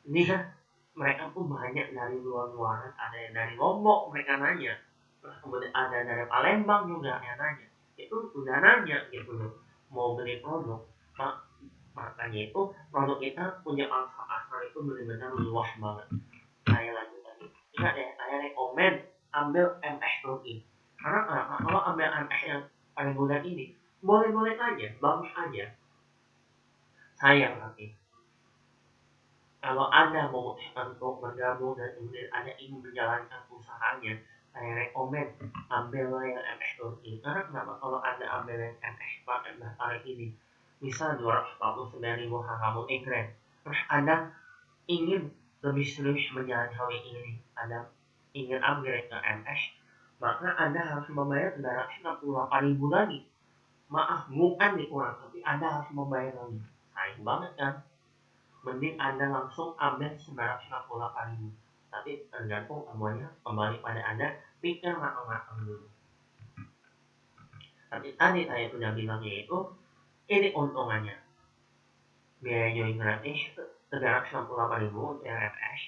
dia mereka pun banyak dari luar-luaran, ada yang dari Lombok mereka nanya, terus kemudian ada dari Palembang juga yang nanya, itu udah nanya gitu loh mau beli produk. Makanya itu produk kita punya pangsa pasar itu benar-benar luas banget. Saya lanjut lagi, ingat ya, saya rekomend ambil MS Turki karena kalau ambil MS yang paling mudah ini boleh-boleh aja, bagus aja. Sayang tapi kalau Anda memutuskan untuk bergabung dan kemudian Anda ingin menjalankan usahanya, saya rekomend ambil yang MS Turki. Karena kenapa? Kalau Anda ambil yang MS pakai daftar ini, misal 249.000 kamu ingin, terus Anda ingin lebih serius menjalani hal ini, Anda ingin upgrade ke MS, maka Anda harus membayar 368.000 lagi. Maaf, bukan dikurang, tapi Anda harus membayar lagi. Sayang banget kan? Mending Anda langsung ambil 968.000. Tapi tergantung semuanya kembali pada Anda, pikir matang-matang dulu. Tapi tadi saya sudah bilang yaitu ini untungannya. Biaya join gratis 368.000 untuk RFS,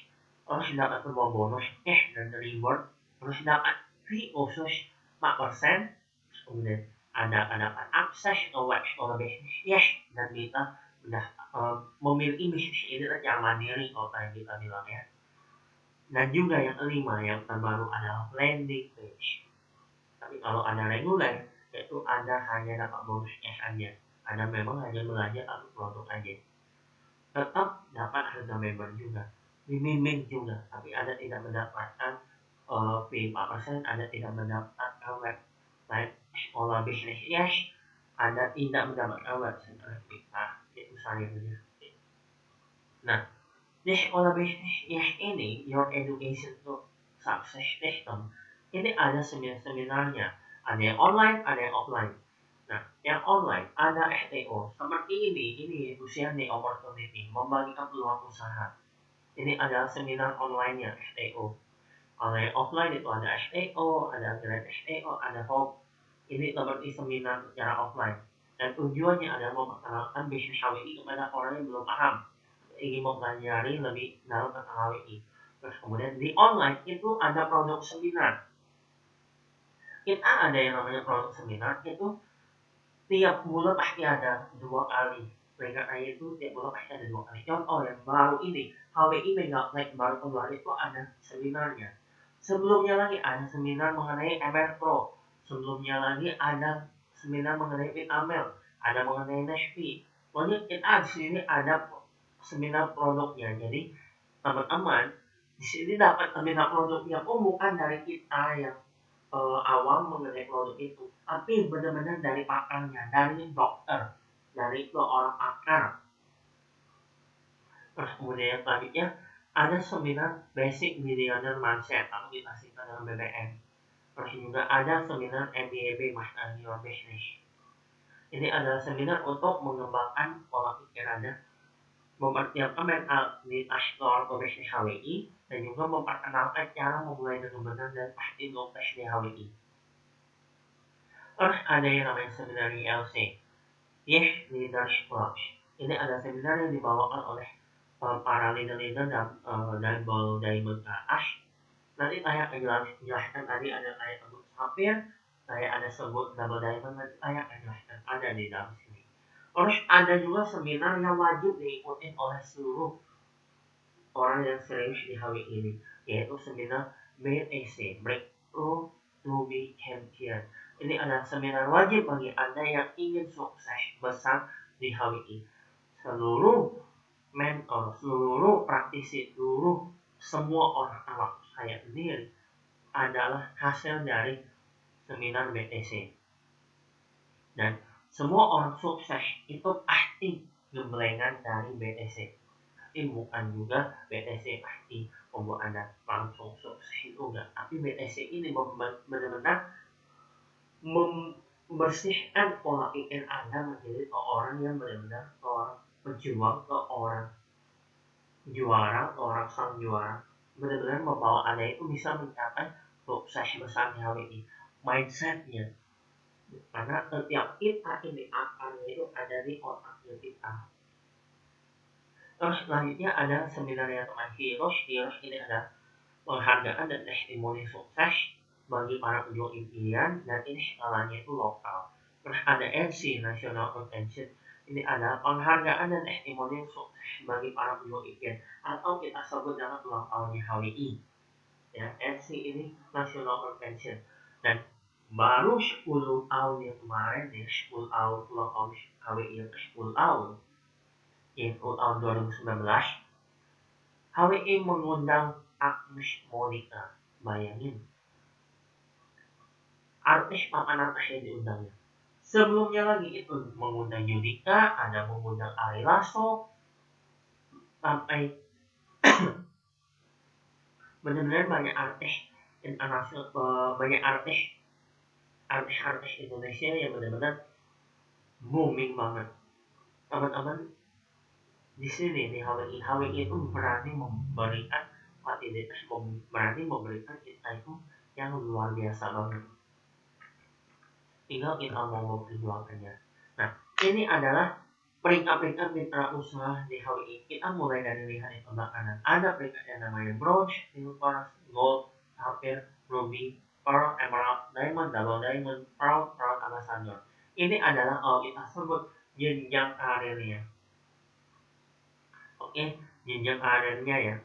terus dapat semua bonus cash dan reward, terus dapat fee khusus 4%, kemudian Anda akan dapat akses ke website bisnis yes, dan bisa udah memiliki bisnis ini secara mandiri kalau tadi kita bilang ya. Dan juga yang kelima yang terbaru adalah landing page. Tapi kalau Anda reguler, yaitu Anda hanya dapat bonus cash aja. Anda memang hanya belajar satu produk aja. Tetap dapat harga member juga, dibimbing juga, tapi Anda tidak mendapatkan fee 4%, Anda tidak mendapatkan website sekolah bisnis yes, Anda tidak mendapatkan website kita, itu sayangnya. Nah, di sekolah bisnis yes ini, Your Education to Success System, ini ada seminar-seminarnya, ada yang online, ada yang offline. Nah, yang online ada STO seperti ini Lucian Opportunity membagikan peluang usaha. Ini adalah seminar online-nya STO. Kalau yang offline itu ada STO, ada Grand STO, ada Hope. Ini seperti seminar secara offline. Dan tujuannya adalah memperkenalkan bisnis HWI kepada orang yang belum paham, ingin mempelajari lebih dalam tentang HWI. Terus kemudian di online itu ada produk seminar. Kita ada yang namanya produk seminar itu tiap bulan pasti ada 2 kali. Mereka itu tiap bulan pasti ada 2 kali. Contoh yang baru ini, HWI Mega Flight baru keluar itu ada seminarnya. Sebelumnya lagi ada seminar mengenai MR Pro. Sebelumnya lagi ada seminar mengenai Vitamel, ada mengenai Nespi. Pokoknya kita di sini ada seminar produknya. Jadi teman-teman di sini dapat seminar produknya bukan dari kita yang awam mengenai produk itu, tapi benar-benar dari pakarnya, dari dokter, dari orang pakar. Terus kemudian yang selanjutnya ada seminar basic millionaire mindset atau kita singkat dengan BBM. Terus juga ada seminar MBA Master Your Business. Ini adalah seminar untuk mengembangkan pola pikir Anda, mempersiapkan mentalitas seorang pebisnis HWI, dan juga memperkenalkan cara memulai dengan benar dan pasti sukses di HWI. Terus ada yang namanya seminar YLC, Yes Leadership Launch. Ini ada seminar yang dibawakan oleh para leader-leader dan Double Diamond Ash. Nanti saya akan jelaskan tadi ada kayak sebut sapphire, saya ada sebut double diamond, nanti saya akan jelaskan ada di dalam sini. Terus ada juga seminar yang wajib diikuti oleh seluruh orang yang serius di HW ini, yaitu seminar BTC, Breakthrough to be Champion. Ini adalah seminar wajib bagi Anda yang ingin sukses besar di HWI. Seluruh mentor, seluruh praktisi, seluruh semua orang termasuk saya sendiri adalah hasil dari seminar BTC. Dan semua orang sukses itu pasti gembelengan dari BTC. Tapi bukan juga BTC pasti membuat Anda langsung sukses itu enggak. Tapi BTC ini benar-benar membersihkan pola pikir Anda menjadi orang yang benar-benar orang pejuang, orang juara, orang sang juara. Benar-benar membawa Anda itu bisa mencapai sukses besar di HWI. Mindsetnya, karena setiap kita ini akarnya itu ada di otaknya kita. Terus selanjutnya ada seminar yang namanya Heroes. Heroes ini ada penghargaan dan testimoni sukses bagi para pejuang impian, dan ini skalanya itu lokal. Terus ada NC National Convention. Ini adalah penghargaan dan testimoni sukses bagi para pejuang impian, atau kita sebut dengan ulang tahunnya HWI. Ya, NC ini National Convention. Dan baru 10 tahun yang kemarin ya, 10 tahun ulang tahun HWI yang ke 10 tahun, yaitu tahun 2019, HWI mengundang Agnes Monica. Bayangin, artis papan atas yang diundangnya. Sebelumnya lagi itu mengundang Judika, ada mengundang Ari Lasso, sampai benar-benar banyak artis internasional, banyak artis Indonesia yang benar-benar booming banget. Teman-teman di sini di HWI itu berani memberikan fasilitas, berani memberikan kita itu yang luar biasa banget. Tinggal kita mau memperjuangkannya. Nah, ini adalah peringkat-peringkat mitra usaha di HWI. Kita mulai dari lihat di sebelah kanan. Ada peringkat yang namanya bronze, silver, gold, sapphire, ruby, pearl, emerald, diamond, double diamond, proud ambassador. Ini adalah kita sebut jenjang karirnya. Oke, jenjang karirnya ya.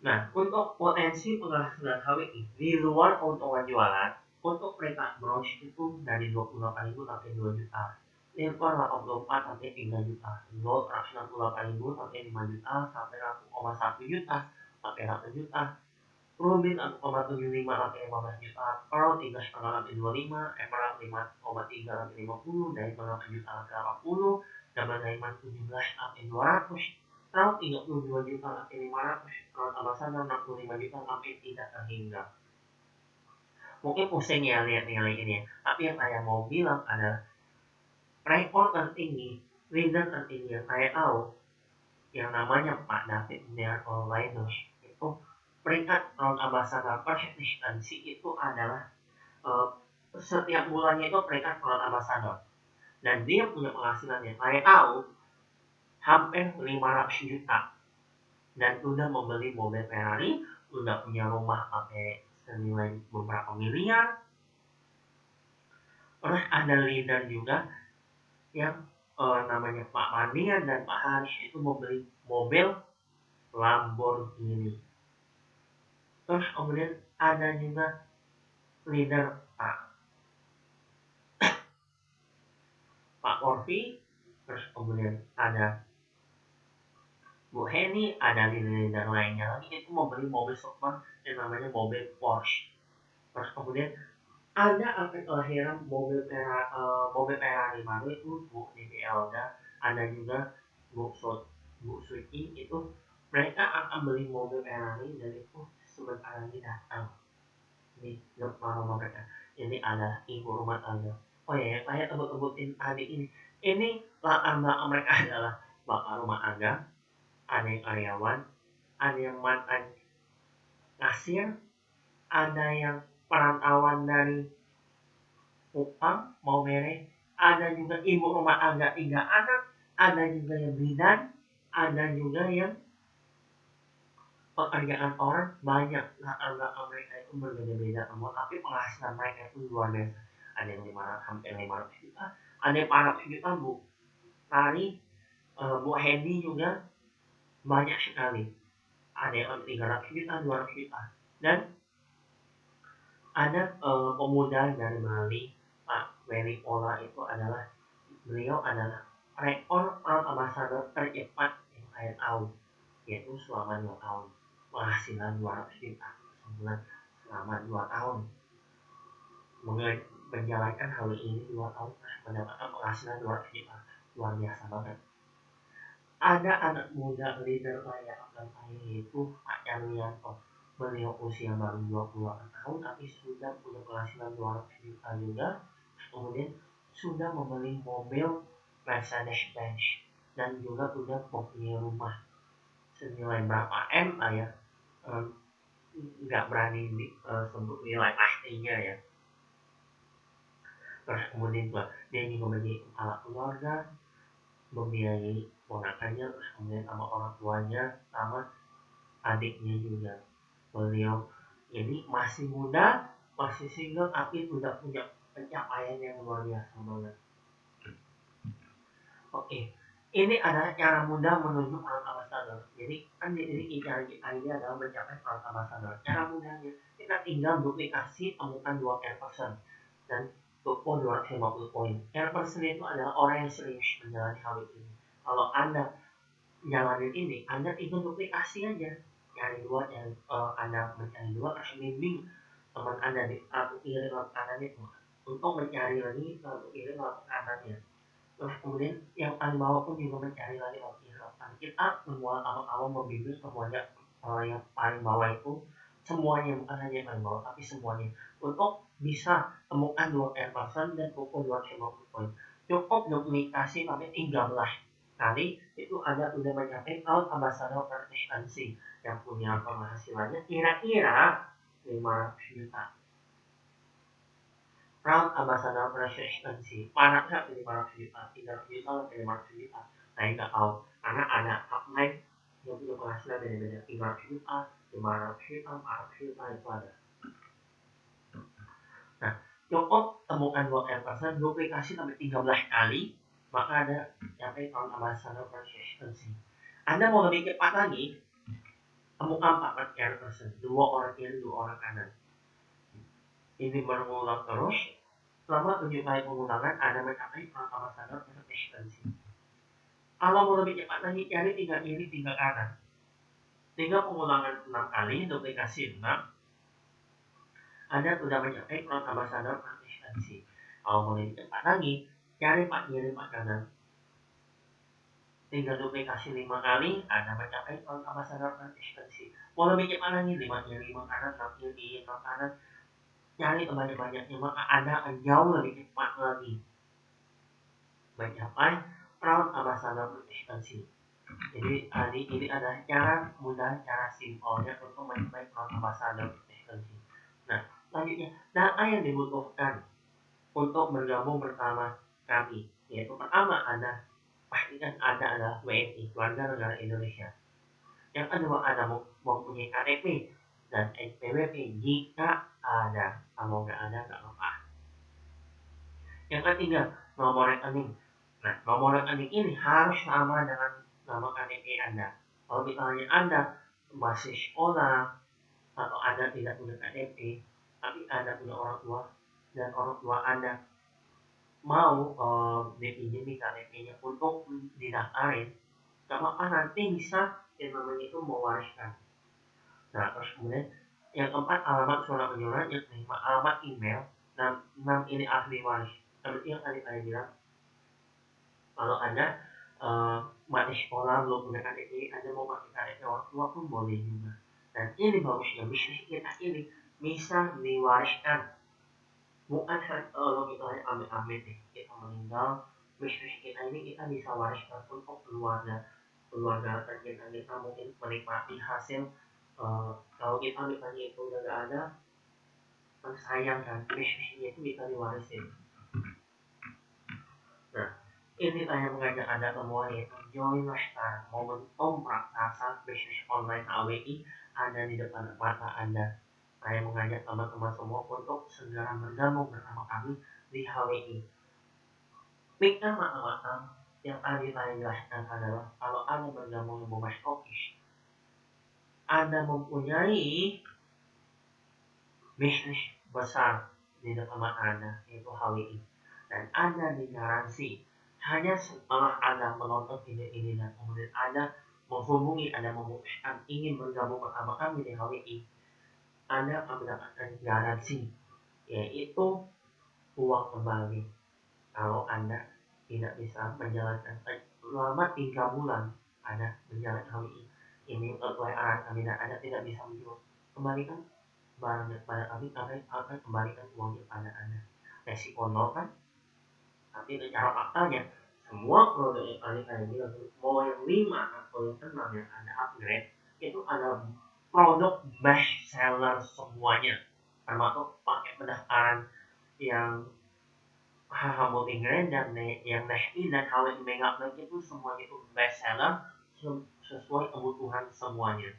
Nah, untuk potensi penghasilan HWI di luar keuntungan jualan, untuk peringkat bronze itu dari 28.000 sampai 2 juta, silver 84 sampai 3 juta, gold 168.000 sampai 5 juta, sampai 1,1 juta sampai 1 juta, ruby 1,75 sampai 15 juta, pearl 3,5 sampai 25, emerald 5,3 sampai 50, diamond 8 juta sampai 80, double diamond 17 sampai 200, Round 32 juta sampai 500, round ambassador 65 juta sampai tidak terhingga. Mungkin pusing ya lihat nilai ini, tapi yang saya mau bilang adalah rekor tertinggi, leader tertinggi yang saya tahu, yang namanya Pak David Linus, itu peringkat round ambassador persistency itu adalah setiap bulannya itu peringkat round ambassador, dan dia punya penghasilan yang saya tahu hampir 500 juta, dan sudah membeli mobil Ferrari, sudah punya rumah sampai senilai beberapa miliar. Terus ada leader juga yang namanya Pak Manian dan Pak Haris itu membeli mobil Lamborghini. Terus kemudian ada juga leader Pak Korvi. Terus kemudian ada Bu Heni, ada leader lainnya lagi itu membeli mobil super yang namanya mobil Porsche. Terus kemudian ada akte kelahiran mobil Ferrari baru itu Bu Niki Elda, ada juga Bu Suci, itu mereka akan beli mobil Ferrari dan itu sebentar lagi datang di depan rumah mereka. Ini ada ibu rumah tangga. Oh ya, saya tebut-tebutin tadi ini latar belakang mereka adalah bapak rumah tangga, ada yang karyawan, ada yang mantan kasir, ada yang perantauan dari utang mau merek, ada juga ibu rumah tangga 3 anak, ada juga yang bidan, ada juga yang pekerjaan orang banyak. Latar belakang mereka itu berbeda-beda semua, tapi penghasilan mereka itu luar biasa. Ada yang 500, hampir 500 juta, ada yang 400 juta. Bu Tari, Bu Hendy juga banyak sekali, ada yang 300 juta, 200 juta. Dan ada pemuda dari Bali, Pak Willy Pola, itu adalah, beliau adalah rekor ambassador tercepat yang saya tahu, yaitu selama 2 tahun penghasilan 200 juta sebulan selama 2 tahun menjalankan hal ini. 2 tahun mendapatkan penghasilan 200 juta, luar biasa banget. Ada anak muda leader layak akan saya, yaitu Pak Yarwianto. Beliau usia baru 28 tahun tapi sudah punya penghasilan 200 juta juga. Kemudian sudah membeli mobil Mercedes Benz dan juga sudah mempunyai rumah senilai berapa M lah ya, nggak berani sebut nilai pastinya ya. Terus kemudian dia juga menjadi kepala keluarga, membiayai ponakannya, terus kemudian sama orang tuanya, sama adiknya juga. Beliau ini masih muda, masih single, tapi sudah punya pencapaian yang luar biasa banget. Oke, ini adalah cara mudah menuju peran ambassador. Jadi kan ini cara kita ini adalah mencapai peran ambassador. Cara mudahnya kita tinggal duplikasi, temukan 2 person dan toko 250 poin. Person itu adalah orang yang serius menjalani hal ini. Kalau Anda jalanin ini, Anda tinggal duplikasi aja. Cari 2, Anda mencari 2, terus bimbing teman Anda di satu kiri lalu kanan itu untuk mencari lagi satu kiri lalu kanannya. Terus kemudian yang paling bawah pun juga mencari lagi opsi harapan. Kita semua awal-awal membimbing semuanya, yang paling bawah itu semuanya, bukan hanya yang paling bawah tapi semuanya, untuk bisa temukan 2 person dan pukul 250 poin. Cukup duplikasi sampai 13 kali, itu Anda sudah mencapai tahun ambassador presidensi yang punya penghasilannya kira-kira 500 juta. Proud ambassador presidensi, panasnya 500 juta, 300 juta, 500 juta. Saya nggak tahu, karena ada upline yang punya penghasilan beda-beda, 300 juta, 500 juta, 400 juta, itu ada. Nah, cukup temukan 2 duplikasi sampai 13 kali, maka ada sampai tahun ambassador presidensi. Anda mau lebih cepat lagi, temukan 4 person, 2 orang kiri, 2 orang kanan. Ini berulang terus selama 7 kali pengulangan, Anda mencapai peran ambassador presidensi. Kalau mau lebih cepat lagi, cari 3 kiri 3 kanan. 3 pengulangan 6 kali, duplikasi 6, Anda sudah mencapai peran ambassador presidensi. Kalau mau lebih cepat lagi, cari 4 kiri 4 kanan. 3 duplikasi 5 kali, Anda mencapai peran ambassador presidensi. Mau lebih cepat lagi, 5 kiri 5 kanan, 6 kiri 6 kanan, cari sebanyak-banyaknya, maka Anda akan jauh lebih cepat lagi mencapai peran ambassador presidensi. Jadi ini adalah cara mudah, cara simpelnya untuk mencapai peran ambassador presidensi. Nah, selanjutnya data yang dibutuhkan untuk bergabung bersama kami, yaitu pertama, Anda pastikan Anda adalah WNI, warga negara Indonesia. Yang kedua, Anda mempunyai KTP dan NPWP jika ada. Kalau nggak ada, nggak apa-apa. Yang ketiga, nomor rekening. Nah, nomor rekening ini harus sama dengan nama KTP Anda. Kalau misalnya Anda masih sekolah atau Anda tidak punya KTP, tapi Anda punya orang tua dan orang tua Anda mau dipinjami KTP-nya untuk didaftarin, nggak apa-apa, nanti bisa yang namanya itu mewariskan. Nah, terus kemudian yang keempat, alamat surat menyurat. Yang kelima, alamat email. Dan 6 ini ahli waris. Seperti yang tadi saya bilang, kalau Anda masih sekolah belum punya KTP, Anda mau pakai KTP orang tua pun boleh juga. Dan ini bagusnya, bisnis kita ini bisa diwariskan. Bukan kalau kita amit-amit nih, kita meninggal, bisnis kita ini kita bisa wariskan untuk keluarga tercinta kita, mungkin menikmati hasil. Kalau kita misalnya itu udah gak ada, kan sayang kan, bisnisnya itu bisa diwarisin. Ini saya mengajak Anda semua yaitu joinlah sekarang momentum raksasa bisnis online AWI ada di depan mata Anda. Saya mengajak teman-teman semua untuk segera bergabung bersama kami di HWI. Pertama-tama yang tadi saya jelaskan adalah kalau Anda bergabung di Bomas Office, Anda mempunyai bisnis besar di depan mata Anda, yaitu HWI. Dan Anda digaransi hanya setelah Anda menonton video ini dan kemudian Anda menghubungi, Anda memutuskan ingin bergabung bersama kami di HWI, Anda akan mendapatkan garansi, yaitu uang kembali. Kalau Anda tidak bisa menjalankan selama 3 bulan Anda menjalankan HWI, ini sesuai arahan kami dan Anda tidak bisa menjual, kembalikan barangnya kepada kami akan kembalikan uangnya pada Anda. Resiko nol kan? Tapi secara faktanya semua produk yang tadi saya bilang, mau yang 5 atau yang 6 yang Anda upgrade itu adalah produk best seller semuanya, termasuk pakai pendaftaran yang HH Multigrain dan yang Nesti dan HWI Mega Plan itu semuanya itu best seller sesuai kebutuhan semuanya.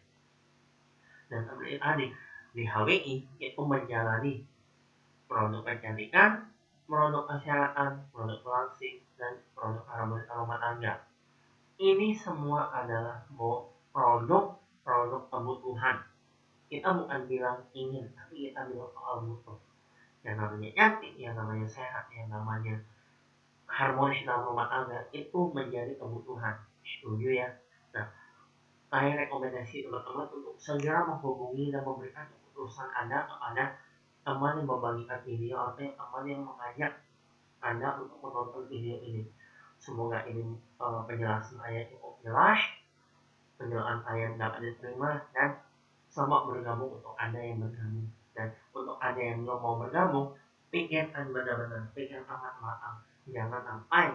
Dan tadi di HWI itu menjalani produk kecantikan, produk kesehatan, produk plastik, dan produk aroma tangga. Ini semua adalah produk kebutuhan. Kita bukan bilang ingin, tapi kita bilang soal butuh. Yang namanya cantik, yang namanya sehat, yang namanya harmonis dalam rumah tangga itu menjadi kebutuhan. Setuju ya? Nah, saya rekomendasi teman-teman untuk segera menghubungi dan memberikan keputusan Anda kepada teman yang membagikan video atau teman yang mengajak Anda untuk menonton video ini. Semoga ini penjelasan saya cukup jelas, penjelasan saya dapat diterima dan selamat bergabung untuk Anda yang bergabung. Dan untuk Anda yang belum mau bergabung, pikirkan benar-benar, pikir amat matang. Jangan sampai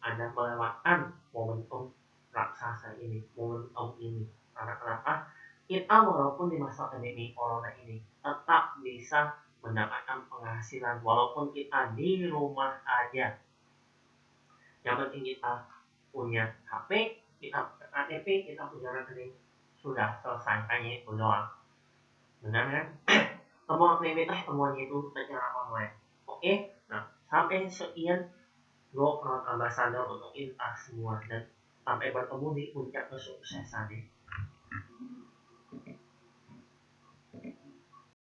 Anda melewatkan momentum raksasa ini, momentum ini. Karena kenapa? Kita walaupun di masa pandemi corona ini tetap bisa mendapatkan penghasilan walaupun kita di rumah aja. Yang penting kita punya HP, kita punya KTP, kita punya rekening, sudah selesai, hanya itu doang. Benar kan? Semua aktivitas semuanya itu secara online. Oke? Nah, sampai sekian Go Ambassador untuk kita semua dan sampai bertemu di puncak kesuksesan.